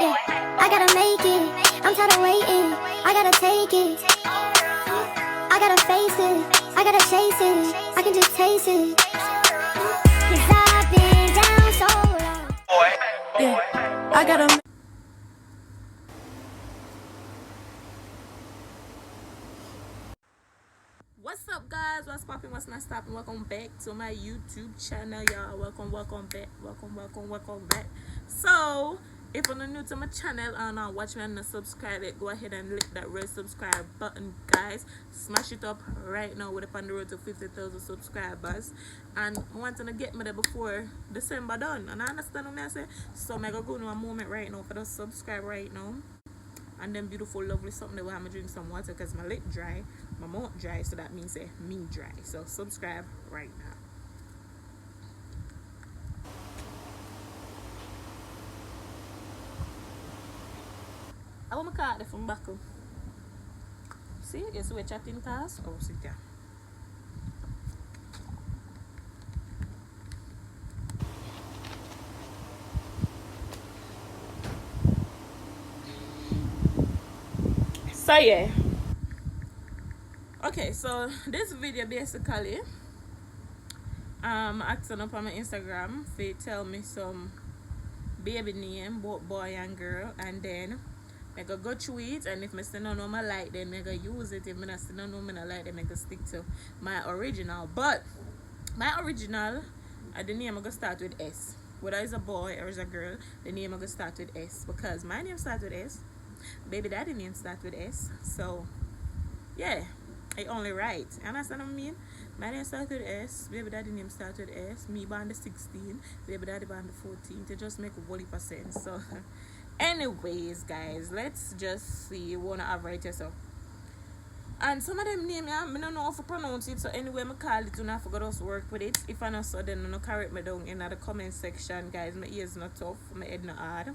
I gotta make it, I'm tired of waiting. I gotta take it, I gotta face it, I gotta chase it, I can just taste it. Cause I've been down so long. Yeah, I gotta. What's up, guys? What's popping? What's not stopping? Welcome back to my YouTube channel, y'all. Welcome back. So, if you're new to my channel and not watch me and not subscribe it, go ahead and click that red subscribe button, guys. Smash it up right now. We're up on the road to 50,000 subscribers, and I want to get me there before December done. And I understand what I say. So I'm gonna go to a moment right now for the subscribe right now. And then beautiful, lovely something that I'm gonna drink some water because my lip dry, my mouth dry, so that means me dry. So subscribe right now. I want my card from back up. See, guess we're chatting cars. Oh, sit there. So yeah. Okay, so this video basically asking up on my Instagram for tell me some baby name, both boy and girl, and then I go through it, and if I still don't know my like, then I go use it. If I still don't know my like, then I go stick to my original. But my original, the name I go start with S. Whether it's a boy or it's a girl, the name I go start with S, because my name starts with S, baby daddy name starts with S. So yeah, I only right. You understand what I mean? My name starts with S, baby daddy name starts with S, me born the 16, baby daddy born the 14, to just make a whole heap of sense. So anyways, guys, let's just see what I write yourself. And some of them name, yeah, I don't know how to pronounce it, so anyway, I call it and I forgot to work with it. If I know so, then I correct me down in the comment section, guys. My ears not tough, my head not hard,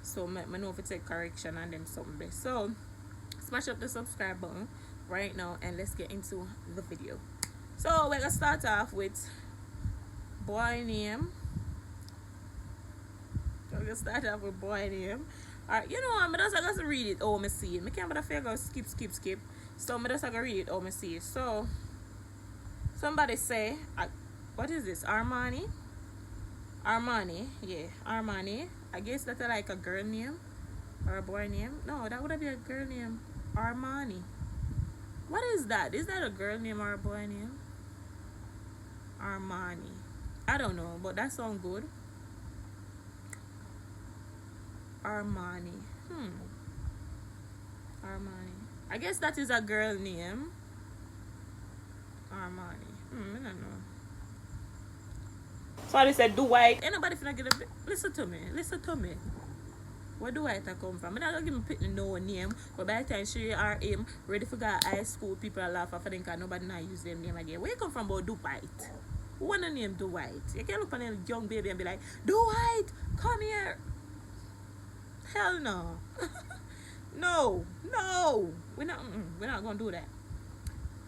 so I know if it's a correction and then something there. So smash up the subscribe button right now and let's get into the video. So we're gonna start off with boy name. We're gonna start off with boy name. Alright, you know, I'm just gonna read it. Oh, I see it. I can't but figure skip. So I'm just gonna read it. Oh, I see it. So somebody say, what is this? Armani, yeah, Armani. I guess that's like a girl name or a boy name. No, that would be a girl name. Armani. What is that? Is that a girl name or a boy name? Armani. I don't know, but that sounds good. Armani. Armani. I guess that is a girl name. Armani. I don't know. Somebody said Dwight. Anybody finna get a bit? Listen to me. Where do I come from? I'm not gonna give me pick no name, but by the time she or him ready for go high school, people are laughing for them because nobody not use them name again. Where you come from about Dwight? Who wanna name Dwight? You can't look at a young baby and be like, Dwight, come here. Hell no. No. We're not gonna do that.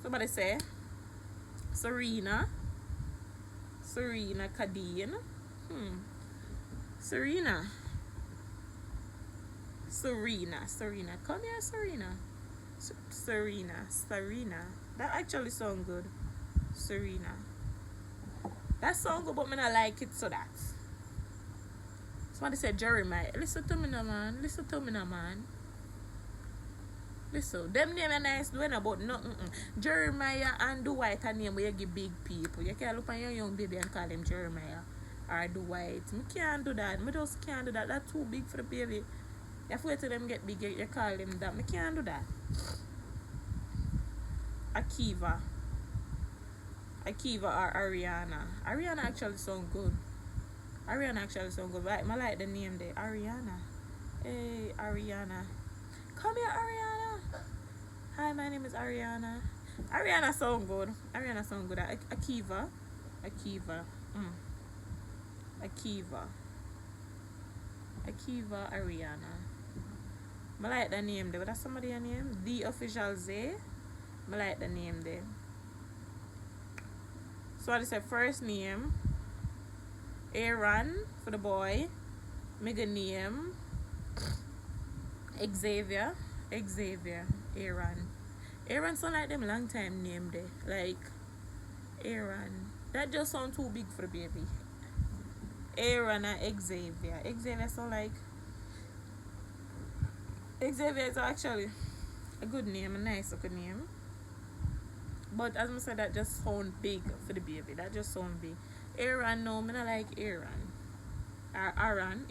Somebody say Serena Cadine. Serena. Come here, Serena. Serena. That actually sounds good. Serena. That sounds good, but me not like it, so that. Somebody said Jeremiah. Listen to me now, man. Listen. Them name are nice, doing about nothing. Jeremiah and Dwight are name where you give big people. You can't look at your young baby and call him Jeremiah or Dwight. Me can't do that. Me just can't do that. That's too big for the baby. You have to wait till them get big, you call them that. Me can't do that. Akiva or Ariana. Ariana actually sound good. Right, I like the name there. Ariana. Hey, Ariana. Come here, Ariana. Hi, my name is Ariana. Ariana sound good. Akiva. Ariana. I like the name there. But that's somebody's name. The Official Z. I like the name there. So I said first name Aaron for the boy. Middle name Xavier, Xavier, Aaron. Aaron sound like them long time name there. Like Aaron. That just sound too big for the baby. Aaron and Xavier. Xavier sound like Xavier is actually a good name, a nice looking name. But as I said, that just sound big for the baby. That just sound big. Aaron, no, I don't like Aaron. Aaron.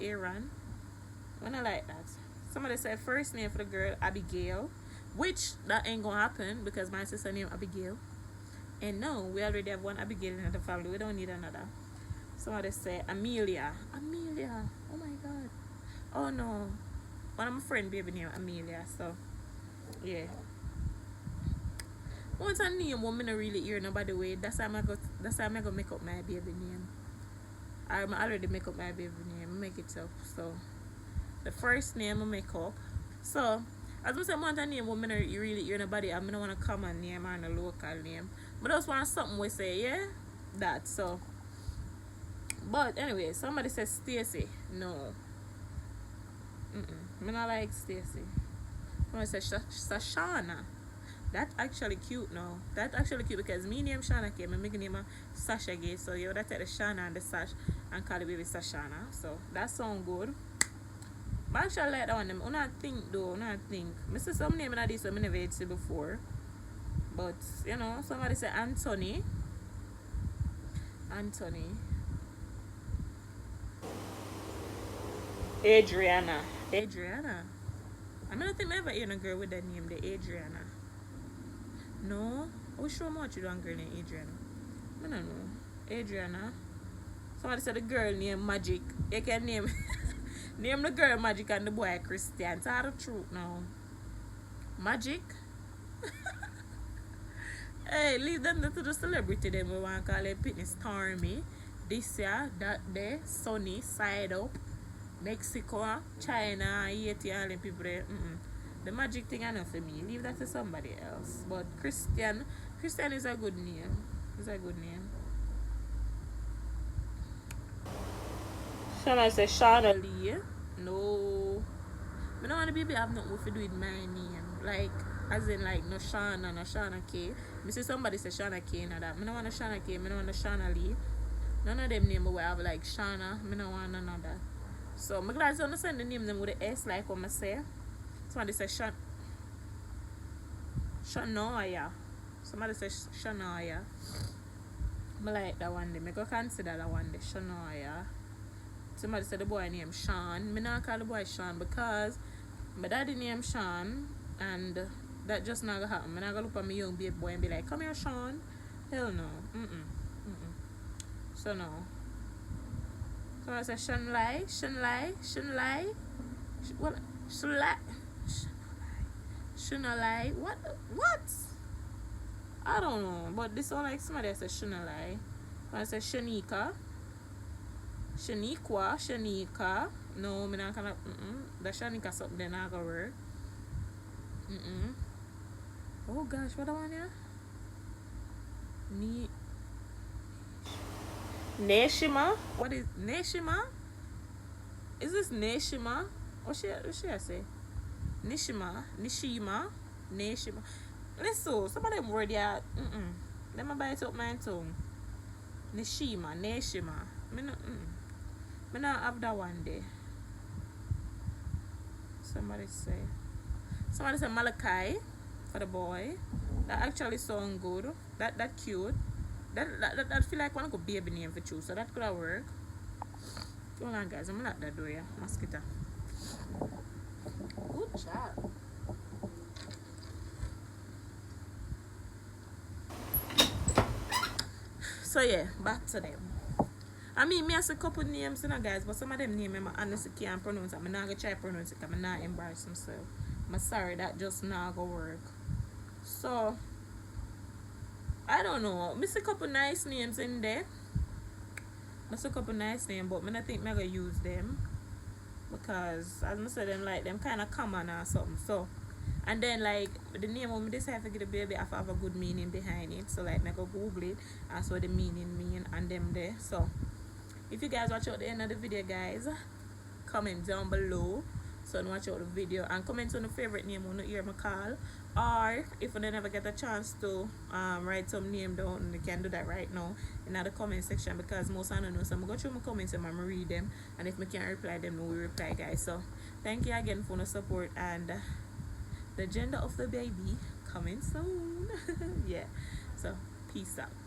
I don't like that. Somebody said first name for the girl, Abigail. Which that ain't gonna happen because my sister named Abigail. And no, we already have one Abigail in the family. We don't need another. Somebody said Amelia. Amelia. Oh my god. Oh no. One of my friend baby named Amelia. So yeah. Once a name what I don't really hear nobody way. That's how I go make up my baby name. I already make up my baby name. Make it up. So the first name I make up. So as I said, I want a name what I don't really hear nobody. I don't want a common name or a local name. But I just want something we say, yeah? That so. But anyway, somebody says Stacy. No. I don't like Stacy. Somebody says Shawna. That's actually cute now. That's actually cute because me name Shawna came and make name Sasha gay. So you would have take the Shawna and the Sash and call the baby Sashana. So that sound good. But I actually like that one. I don't think though. I don't think. I see some name in this one I never see before. But you know, somebody say Anthony. Adriana. I don't think I ever hear a girl with that name, the Adriana. No? I was sure much you don't girl named Adriana. I don't know. Adriana. Somebody said the girl named Magic. You can name name the girl Magic and the boy Christian. Tell the truth now. Magic? Hey, leave them to the celebrity them. We want to call it Pitney Stormy. This year, that day, Sunny, Side Up, Mexico, China, Haiti, all them people there. The Magic thing enough for me. Leave that to somebody else. But Christian is a good name. Shawna says Shawna Lee. No. I don't want the baby have nothing to do with my name. Like, as in like no Shawna K. I see somebody say Shawna K and that. I don't want a Shawna K, I don't want a Shawna Lee. None of them names will have like Shawna. I don't want none of that. So I'm glad to understand the name them with the S like what I say. Somebody says Shanoya. Somebody says Shanoya. I like that one day. I go consider that one day. Shanoya. Somebody said the boy named Sean. I not call the boy Sean because my daddy named Sean and that just not gonna happen. I'm not gonna look at my young baby boy and be like, come here Sean. Hell no. So no. Somebody said Shunlai. What? Shunalai. What? I don't know. But this one like somebody that says Shunalai. Somebody says Shanika. No, I'm not gonna. The Shanika something then not gonna work. Oh gosh, what I want here? Neshima? What is Neshima? Is this Neshima? What should I say? Nishima. Listen, some of them word there. Let me bite up my tongue. Neshima. Me not have that one day. Somebody say Malachi for the boy. That actually sound good. That cute. That feel like one could baby name for you, so that could have work. Hold on guys, I'm gonna lock that door, yeah. Mosquito. Good job. So yeah, back to them. I mean, me has a couple names, you know, guys, but some of them names I honestly can't pronounce. I'm not gonna try to pronounce it. I'm not embarrass myself. I'm sorry, that just not gonna work. So I don't know. Miss a couple nice names in there. Miss a couple nice names, but I don't think I'm gonna use them because as I said, them like them kind of common or something. So. And then like the name of me decide to get a baby, I have a good meaning behind it. So like I go Google it and so the meaning mean and them there. So if you guys watch out the end of the video guys, comment down below So watch out the video and comment on the favorite name when you hear my call. Or if you never get a chance to write some name down, you can do that right now in the comment section, because most I don't know. So I'm going to go through my comments and I'm going to read them. And if I can't reply them, we reply, guys. So thank you again for the support, and the gender of the baby coming soon. Yeah. So peace out.